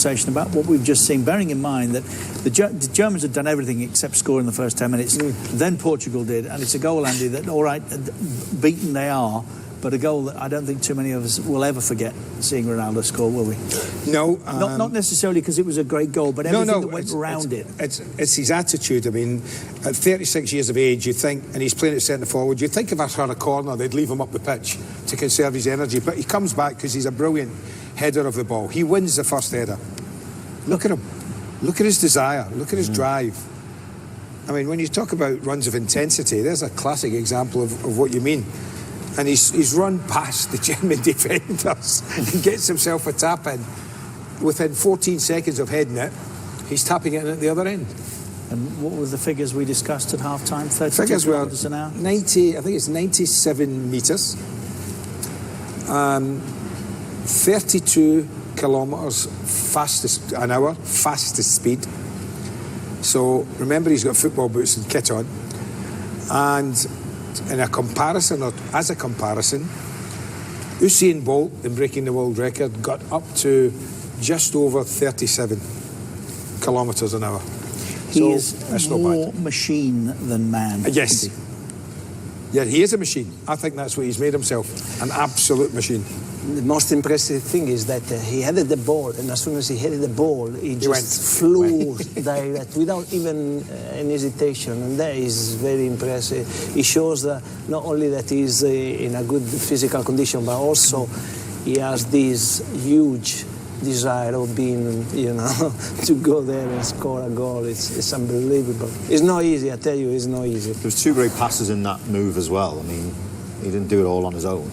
About what we've just seen, bearing in mind that the Germans had done everything except score in the first 10 minutes. Then Portugal did, and it's a goal, Andy, that, all right, beaten they are, but a goal that I don't think too many of us will ever forget seeing Ronaldo score, will we? No. Not necessarily because it was a great goal, but everything that went around it. It's his attitude. I mean, at 36 years of age, you think, and he's playing at centre forward, you think if I had a corner, they'd leave him up the pitch to conserve his energy, but he comes back because he's a brilliant header of the ball. He wins the first header. Look at him. Look at his desire. Look at his drive. I mean, when you talk about runs of intensity, there's a classic example of what you mean. And he's run past the German defenders and gets himself a tap in. Within 14 seconds of heading it, he's tapping it in at the other end. And what were the figures we discussed at half-time? 32 figures were kilometres an hour? 90, I think it's 97 metres. 32 kilometres fastest an hour, fastest speed. So remember, he's got football boots and kit on. And in a comparison, or as a comparison, Usain Bolt, in breaking the world record, got up to just over 37 kilometres an hour. He is more machine than man. Yes. Yeah, he is a machine. I think that's what he's made himself, an absolute machine. The most impressive thing is that he headed the ball, and as soon as he headed the ball, he just flew direct without even any hesitation, and that is very impressive. He shows that not only that he's in a good physical condition, but also he has this huge desire of being, to go there and score a goal. It's unbelievable. It's not easy, I tell you, it's not easy. There was two great passes in that move as well. I mean, he didn't do it all on his own.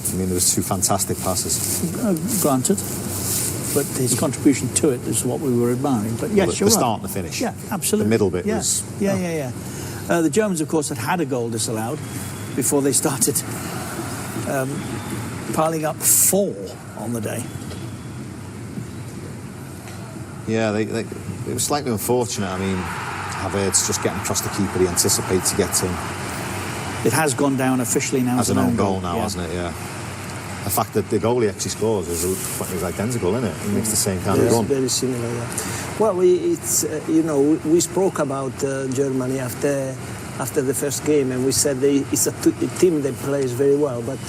I mean, there was two fantastic passes. Granted, but his contribution to it is what we were admiring. But yes, well, you're right. The start and the finish. Yeah, absolutely. The middle bit was... Yeah. The Germans, of course, had a goal disallowed before they started piling up 4 on the day. Yeah, it was slightly unfortunate. I mean, Havertz just getting across the keeper, he anticipates to get to him. It has gone down officially now as an own goal now, hasn't it? Yeah. The fact that the goal he actually scores is identical, isn't it? He makes the same kind of run. Very similar, yeah. Well, we spoke about Germany after the first game, and we said it's a team that plays very well, but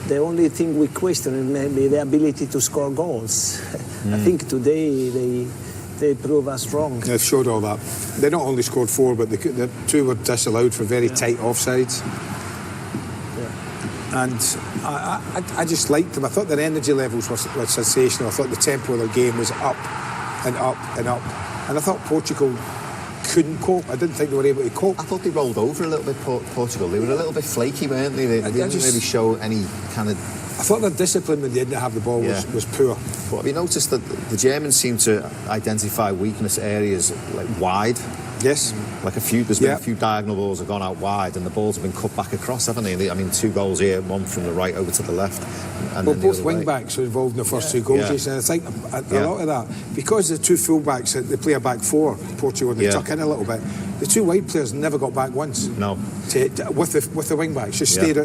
the only thing we question is maybe the ability to score goals. I think today they prove us wrong. They've showed all that. They not only scored 4, but the 2 were disallowed for very tight offsides. Yeah. And I just liked them. I thought their energy levels were sensational. I thought the tempo of their game was up and up and up. And I thought Portugal couldn't cope. I didn't think they were able to cope. I thought they rolled over a little bit, Portugal. They were a little bit flaky, weren't they? They didn't really show any kind of... I thought their discipline when they didn't have the ball was poor. But have you noticed that the Germans seem to identify weakness areas like wide? Yes. There's been a few diagonal balls have gone out wide and the balls have been cut back across, haven't they? I mean, 2 goals here, 1 from the right over to the left. And well, both wing-backs were involved in the first 2 goals, and I think a lot of that, because the 2 full-backs, they play a back 4, Portugal, and they tuck in a little bit, the 2 wide players never got back once. No. With the wing-backs, just stayed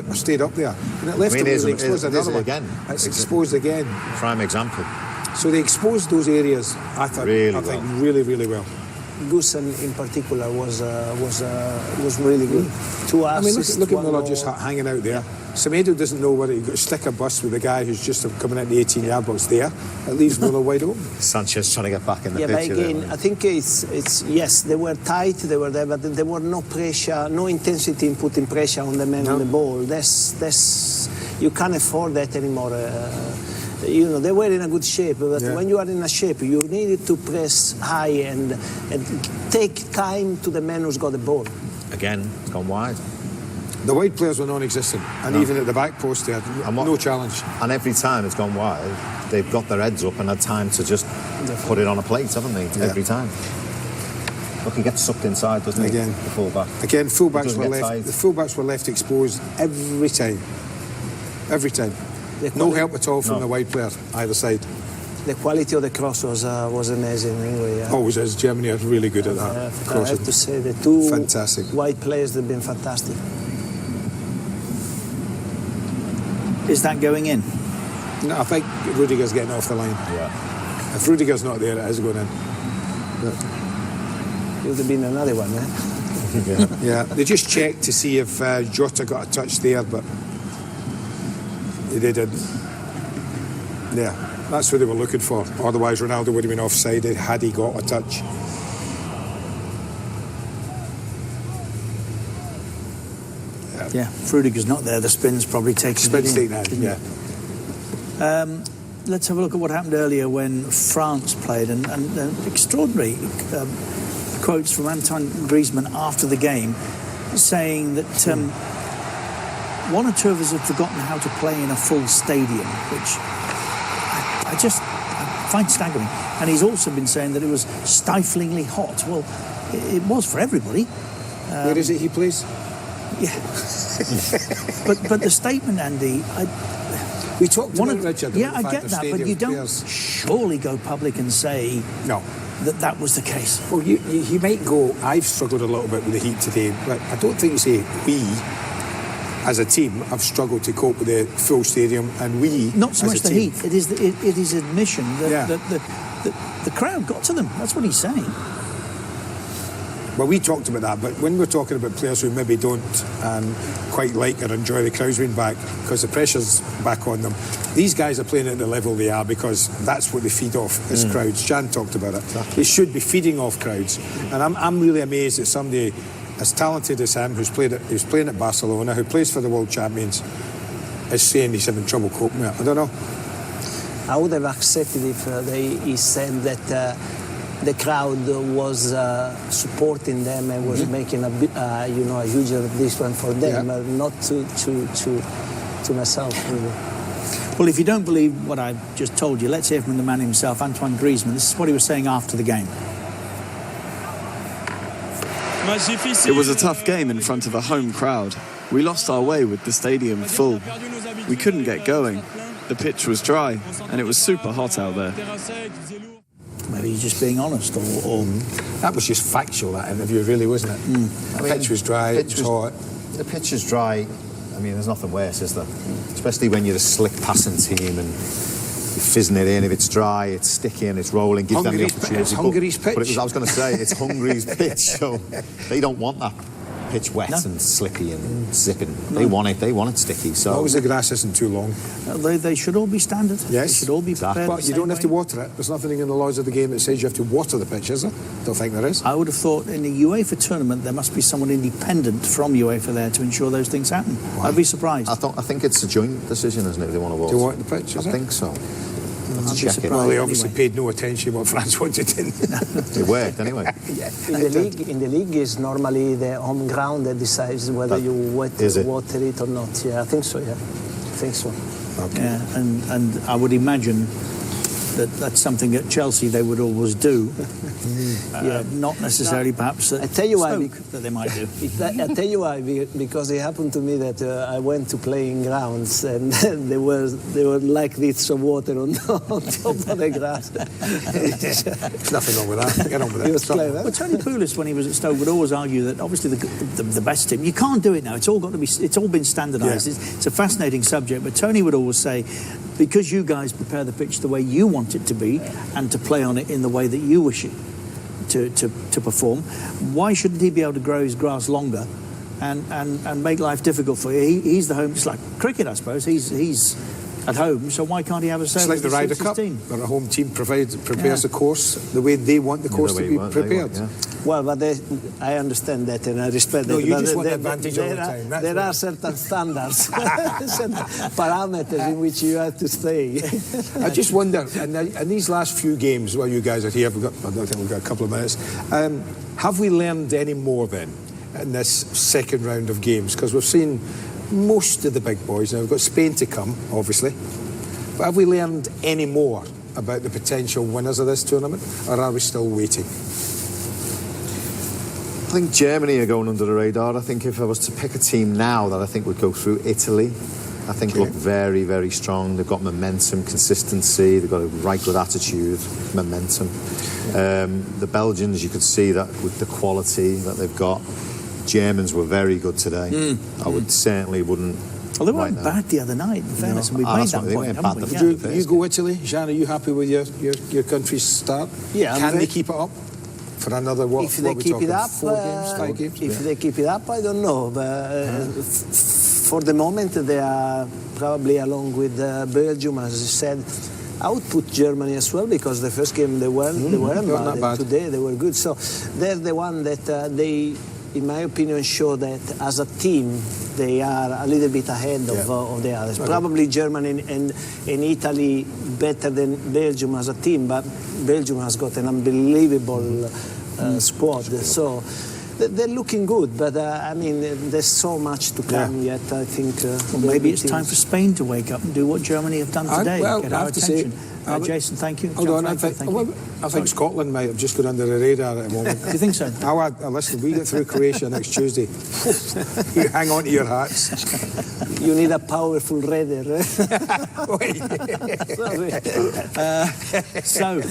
up there. And it left them really exposed. It's exposed again. Prime example. So they exposed those areas, I think, really, really well. Gusen in particular was really good. 2 assists. Look at Muller just hanging out there. Semedo doesn't know whether he got stick or bust with the guy who's just coming at the 18-yard box there. It leaves Muller wide open. Sanchez trying to get back in the picture. But again, I think it's yes, they were tight, they were there, but there were no pressure, no intensity in putting pressure on the man on the ball. That's you can't afford that anymore. They were in a good shape, but when you are in a shape, you needed to press high and take time to the man who's got the ball. Again, it's gone wide. The wide players were non-existent, and even at the back post, they had no challenge. And every time it's gone wide, they've got their heads up and had time to just put it on a plate, haven't they? Yeah. Every time. Look, he gets sucked inside, doesn't he? Again, the fullback. Again, fullbacks were left. The fullbacks were left exposed every time. Every time. No help at all from the wide player either side. The quality of the cross was amazing anyway. Yeah. Always is. Germany are really good at that. I have to say the 2 fantastic wide players have been fantastic. Is that going in? No, I think Rudiger's getting off the line. Yeah. If Rudiger's not there, it is going in. It would have been another one, eh? Yeah, they just checked to see if Jota got a touch there, but they didn't. Yeah, that's what they were looking for. Otherwise, Ronaldo would have been offside had he got a touch. Yeah, if Rudiger's not there, the spin's probably taken. Spin's taken out, yeah. Let's have a look at what happened earlier when France played, and extraordinary quotes from Antoine Griezmann after the game, saying that one or two of us have forgotten how to play in a full stadium, which I find staggering. And he's also been saying that it was stiflingly hot. Well, it was for everybody. Where is it he plays? Yeah. but the statement, Andy, we talked about Richard. Yeah, I get that, but you don't surely go public and say no that was the case. Well, you might go, I've struggled a little bit with the heat today, but I don't think you say we, as a team, have struggled to cope with the full stadium, and we, not so as much a the team, heat. It is admission that the crowd got to them. That's what he's saying. Well, we talked about that, but when we're talking about players who maybe don't quite like or enjoy the crowds being back because the pressure's back on them, these guys are playing at the level they are because that's what they feed off as crowds. Jan talked about it. Exactly. They should be feeding off crowds. And I'm really amazed that somebody as talented as him, who's playing at Barcelona, who plays for the world champions, is saying he's having trouble coping with it. I don't know. I would have accepted if he said that the crowd was supporting them and was making a huge difference for them, not to myself, really. Well, if you don't believe what I've just told you, let's hear from the man himself, Antoine Griezmann. This is what he was saying after the game. It was a tough game in front of a home crowd. We lost our way with the stadium full. We couldn't get going. The pitch was dry and it was super hot out there. Maybe he's just being honest, or that was just factual, that interview, really, wasn't it? The pitch was dry, it was hot. The pitch is dry. I mean, there's nothing worse, is there? Especially when you're a slick passing team and you're fizzing it in. If it's dry, it's sticky and it's rolling, gives them the opportunity. It's Hungary's pitch. But I was going to say, it's Hungary's pitch, so they don't want that pitch wet and slippy and zipping. They want it sticky. So as long as the grass isn't too long. They should all be standard. Yes. They should all be prepared. But you don't have to water it. There's nothing in the laws of the game that says you have to water the pitch, is there? Don't think there is. I would have thought in the UEFA tournament there must be someone independent from UEFA there to ensure those things happen. Why? I'd be surprised. I think it's a joint decision, isn't it, if they want to water? To water the pitch, I think so. Well, they obviously paid no attention to what France wanted to do. It worked anyway. In the league is normally the home ground that decides whether you water it or not. Yeah, I think so. Yeah, I think so. Okay. Yeah, and I would imagine that's something that Chelsea they would always do. Not necessarily perhaps I tell you why that they might do. I tell you why, because it happened to me that I went to playing grounds and there were like this of water on top of the grass. There's nothing wrong with that. Get on with it. Well, Tony Pulis, when he was at Stoke, would always argue that obviously the best team, you can't do it now. It's all been standardised. Yeah. It's a fascinating subject, but Tony would always say, because you guys prepare the pitch the way you want it to be and to play on it in the way that you wish it to perform, why shouldn't he be able to grow his grass longer and make life difficult for you? He's the home, just like cricket, I suppose. He's at home, so why can't he have a service? It's like the Ryder Cup, where a home team prepares the course the way they want the course to be prepared. Well, but I understand that and I respect that. No, you just want the advantage all the time. There are certain standards, certain parameters in which you have to stay. I just wonder, in these last few games while you guys are here, I don't think we've got a couple of minutes, have we learned any more then in this second round of games? Because we've seen most of the big boys. Now we've got Spain to come, obviously. But have we learned any more about the potential winners of this tournament, or are we still waiting? I think Germany are going under the radar. I think if I was to pick a team now that I think would go through, Italy, I think look very, very strong. They've got momentum, consistency. They've got a right good attitude, momentum. The Belgians, you could see that with the quality that they've got. Germans were very good today. I would certainly wouldn't Well, they right weren't now. bad the other night, in fairness, and we've made that's that what they point, weren't haven't bad we? the Yeah. first You go Italy. Jean, are you happy with your country's start? Yeah, I'm Can they very- keep it up for another what? If what they we keep talking? it up, 4 games, 5 games. if they keep it up, I don't know. But for the moment, they are probably along with Belgium, as you said. I would put Germany as well because the first game they weren't not bad. bad. Today they were good. So they're the one that they, in my opinion, show that as a team they are a little bit ahead of the others. Probably Germany and Italy better than Belgium as a team, but Belgium has got an unbelievable squad. So they're looking good, but I mean, there's so much to come yet. I think Maybe it's time for Spain to wake up and do what Germany have done today. Get I our have to say, attention. Jason, thank you. Hold John on, Franco, I think Scotland might have just gone under the radar at the moment. Do you think so? Listen, we get through Croatia next Tuesday. You hang on to your hats. You need a powerful raider. So